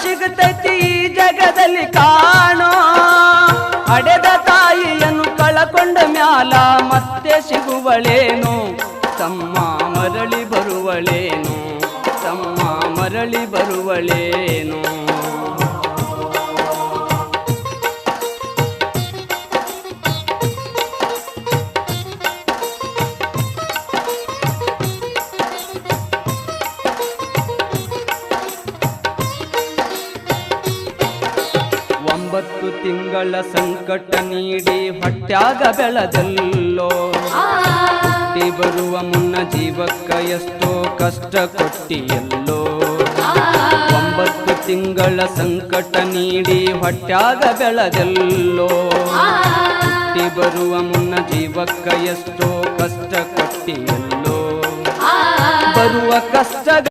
ಸಿಗುತ್ತೈತಿ ಈ ಜಗದಲ್ಲಿ ಕಾಣೋ. ಹಡೆದ ತಾಯಿಯನ್ನು ಕಳಕೊಂಡ ಮ್ಯಾಲ ಮತ್ತೆ ಸಿಗುವಳೇನು, ತಮ್ಮ ಮರಳಿ ಬರುವಳೇನು, ತಮ್ಮ ಮರಳಿ ಬರುವಳೇನು. ಒಂಬತ್ತು ತಿಂಗಳ ಸಂಕಟ ನೀಡಿ ಹೊಟ್ಯಾಗ ಬೆಳೆದಲ್ಲೋ, ಹುಟ್ಟಿ ಬರುವ ಮುನ್ನ ಜೀವಕ್ಕ ಎಷ್ಟೋ ಕಷ್ಟ ಕೊಟ್ಟಿಯಲ್ಲೋ. 9 ತಿಂಗಳ ಸಂಕಟ ನೀಡಿ ಹೊಟ್ಯಾಗ ಬೆಳೆದಲ್ಲೋ, ಹುಟ್ಟಿ ಬರುವ ಮುನ್ನ ಜೀವಕ್ಕ ಎಷ್ಟೋ ಕಷ್ಟ ಕೊಟ್ಟಿಯಲ್ಲೋ. ಬರುವ ಕಷ್ಟ